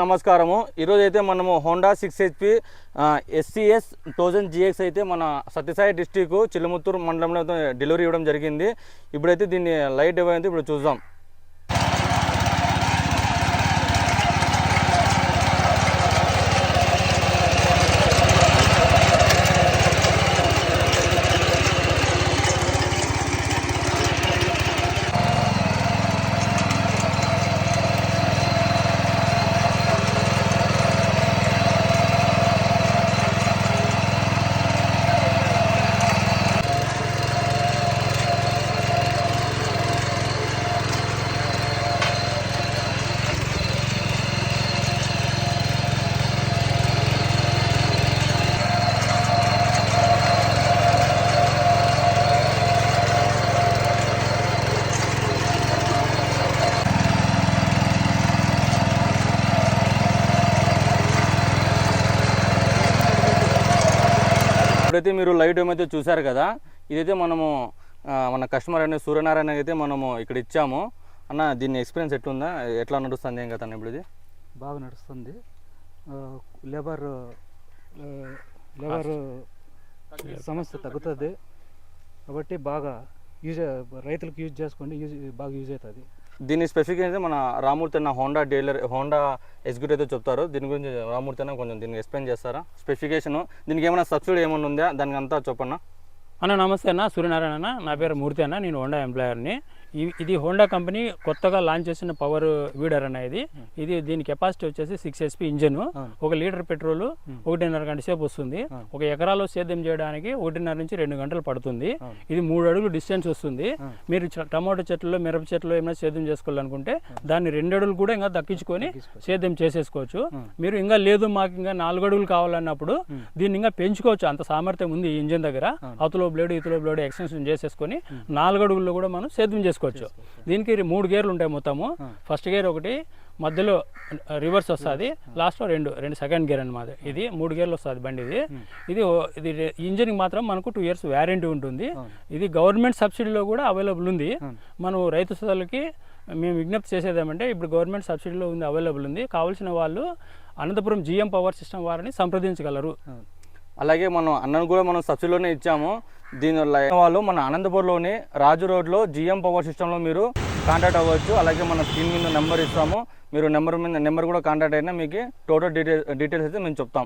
నమస్కారము. ఈరోజు అయితే మనము హోండా 6HP SCS 1000 GX అయితే మన సత్యసాయి డిస్టిక్ చిలుముత్తూరు మండలంలో డెలివరీ ఇవ్వడం జరిగింది. ఇప్పుడైతే దీన్ని లైట్ ఇవ్వైతే ఇప్పుడు చూద్దాం. ఇప్పుడైతే మీరు లైట్ ఏమైతే చూసారు కదా, ఇదైతే మనము మన కస్టమర్ అనే సూర్యనారాయణ అయితే మనము ఇక్కడ ఇచ్చాము. అన్న దీని ఎక్స్పీరియన్స్ ఎట్లుందా, ఎట్లా నడుస్తుంది ఏం కదా అన్న? ఇప్పుడు ఇది బాగా నడుస్తుంది. లేబర్ సమస్య తగ్గుతుంది కాబట్టి బాగా రైతులకు యూజ్ చేసుకోండి, బాగా యూజ్ అవుతుంది. దీని స్పెసిఫికేషన్ మన రామూర్తి అన్న హోండా డీలర్, హోండా ఎగ్జిక్యూటివ్ అయితే చెప్తారు. దీని గురించి రామూర్తి అన్న కొంచెం దీన్ని ఎక్స్ప్లెయిన్ చేస్తారా? స్పెసిఫికేషన్ దీనికి ఏమైనా సబ్సిడీ ఏమైనా ఉందా, దానికి అంతా చెప్పన్నా. అన్న నమస్తే అన్న, సూర్యనారాయణ అన్న. నా పేరు మూర్తి అన్న, నేను హోండా ఎంప్లాయర్ని. ఇది హోండా కంపెనీ కొత్తగా లాంచ్ చేసిన పవర్ వీడర్ అన్న. ఇది దీని కెపాసిటీ వచ్చేసి 6HP ఇంజన్, 1 లీటర్ పెట్రోల్ 1.5 గంట సేపు వస్తుంది. 1 ఎకరాలో సేద్యం చేయడానికి 1.5 నుంచి 2 గంటలు పడుతుంది. ఇది 3 అడుగులు డిస్టెన్స్ వస్తుంది. మీరు టమాటో చెట్లు, మిరప చెట్లు ఏమైనా సేద్యం చేసుకోవాలనుకుంటే దాన్ని 2 అడుగులు కూడా ఇంకా దక్కించుకొని సేద్యం చేసేసుకోవచ్చు. మీరు ఇంకా లేదు మాకు ఇంకా 4 అడుగులు కావాలన్నప్పుడు దీన్ని ఇంకా పెంచుకోవచ్చు, అంత సామర్థ్యం ఉంది ఈ ఇంజన్ దగ్గర. అవతలో బ్లేడ్ ఇతలో బ్లేడ్ ఎక్స్టెన్షన్ చేసేసుకొని 4 అడుగుల్లో కూడా మనం సేద్యం చేసుకోవచ్చు. దీనికి 3 గేర్లు ఉంటాయి మొత్తము. ఫస్ట్ గేర్ ఒకటి, మధ్యలో రివర్స్ వస్తుంది, లాస్ట్లో రెండు సెకండ్ గేర్ అనమాట. ఇది 3 గేర్లు వస్తుంది బండి. ఇది ఇంజిన్కి మాత్రం మనకు 2 years వ్యారంటీ ఉంటుంది. ఇది గవర్నమెంట్ సబ్సిడీలో కూడా అవైలబుల్ ఉంది. మనం రైతు సోదరులకి మేము విజ్ఞప్తి చేసేదేమంటే, ఇప్పుడు గవర్నమెంట్ సబ్సిడీలో ఉంది, అవైలబుల్ ఉంది. కావాల్సిన వాళ్ళు అనంతపురం GM పవర్ సిస్టమ్ వారిని సంప్రదించగలరు. అలాగే మనం అన్నను కూడా మనం సబ్సిడీలోనే ఇచ్చాము. దీనివల్ల వాళ్ళు మన అనంతపురంలోని రాజు రోడ్లో GM పవర్ సిస్టంలో మీరు కాంటాక్ట్ అవ్వచ్చు. అలాగే మన స్క్రీన్ మీద నెంబర్ ఇస్తాము, మీరు నెంబర్ కూడా కాంటాక్ట్ అయినా మీకు టోటల్ డీటెయిల్స్ అయితే మేము చెప్తాం.